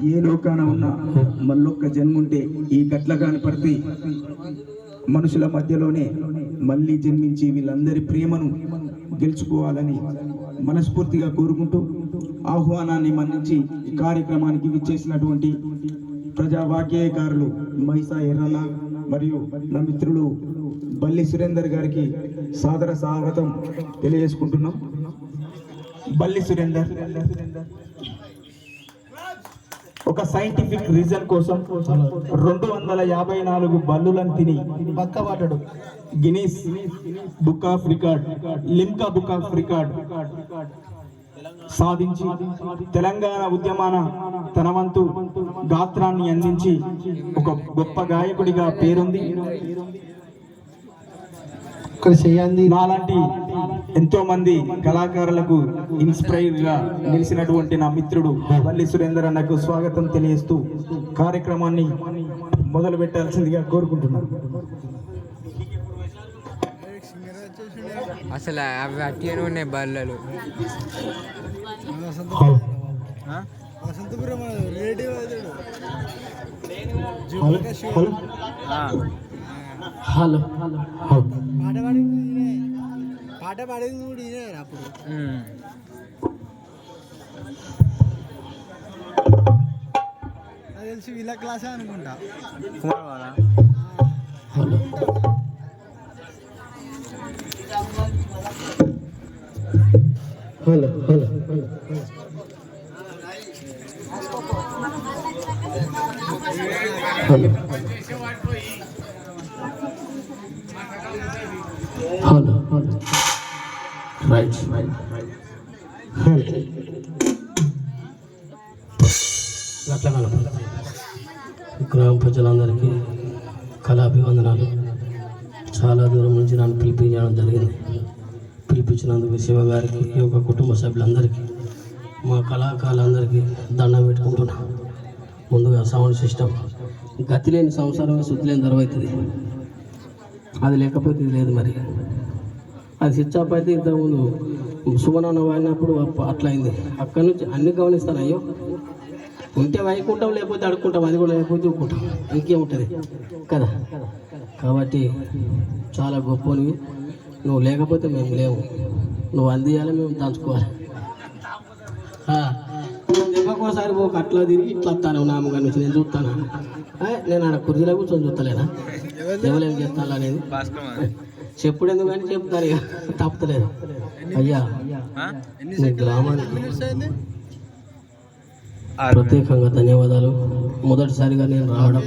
ఏ లోకాన ఉన్నా మళ్ళొక్క జన్ముంటే ఈ గట్ల కనపడితే మనుషుల మధ్యలోనే మళ్ళీ జన్మించి వీళ్ళందరి ప్రేమను గెలుచుకోవాలని మనస్ఫూర్తిగా కోరుకుంటూ ఆహ్వానాన్ని మన్నించి ఈ కార్యక్రమానికి విచ్చేసినటువంటి ప్రజావాగ్యకారులు మైసా ఎర్రన్న మరియు నా మిత్రులు బల్లి సురేందర్ గారికి సాదర స్వాగతం తెలియజేసుకుంటున్నాం. బల్లి సురేందర్ ఒక సైంటిఫిక్ రీజన్ కోసం 254 బల్లులను తిని పక్కబడ్డాడు. Guinness book of record, Limca book of record సాధించి తెలంగాణ ఉద్యమాన తన వంతు గాత్రాన్ని అందించి ఒక గొప్ప గాయకుడిగా పేరుంది. నాలాంటి ఎంతో మంది కళాకారులకు ఇన్స్పైర్ గా నిలిచినటువంటి నా మిత్రుడు బల్లి సురేందర్ అన్నకు స్వాగతం తెలియజేస్తూ కార్యక్రమాన్ని మొదలు పెట్టాల్సిందిగా కోరుకుంటున్నాను. అసలు అవి అట్టిగానే ఉన్నాయి బల్లలు. హలో పాట పాడేది కూడా ఇదే అప్పుడు. అది తెలిసి వీళ్ళ క్లాసే అనుకుంటా. హలో హలో హలో రైట్ అట్లా కనపడతాయి. గ్రామ ప్రజలందరికీ కళాభివందనాలు. చాలా దూరం నుంచి నన్ను పిలిపించడం జరిగింది. పిలిపించినందుకు శివ గారికి, ఈ యొక్క కుటుంబ సభ్యులందరికీ, మా కళాకారులందరికీ దండం పెట్టుకుంటున్నా. ముందుగా సౌండ్ సిస్టమ్ గతి లేని సంసారమే శుద్ధి లేని దొరవుతుంది. అది లేకపోతే ఇది లేదు. మరి అది స్విచ్ ఆఫ్ అయితే ఇంతకుముందు సుమనన్న వాడినప్పుడు అట్లా అయింది. అక్కడి నుంచి అన్ని గమనిస్తాను. అయ్యో ఉంటే వైకుంటాం, లేకపోతే అడుక్కుంటాం. అది కూడా లేకపోతే ఊకుంటాం. ఇంకేముంటుంది కదా. కాబట్టి చాలా గొప్పనివి. నువ్వు లేకపోతే మేము లేవు. నువ్వు అందియాలి, మేము దంచుకోవాలి. దెబ్బకోసారి పోక అట్లా తిరిగి ఇట్లా వస్తాను. నామగా నుంచి నేను చూస్తాను. నేను ఆడ కుర్చీలో కూర్చొని చూస్తలేనా ఎవరేం చేస్తాను అనేది. చెప్పుడు ఎందుకు కానీ చెప్తాను, ఇక తప్పలేదు. అయ్యా మీ గ్రామానికి ప్రత్యేకంగా ధన్యవాదాలు. మొదటిసారిగా నేను రావడం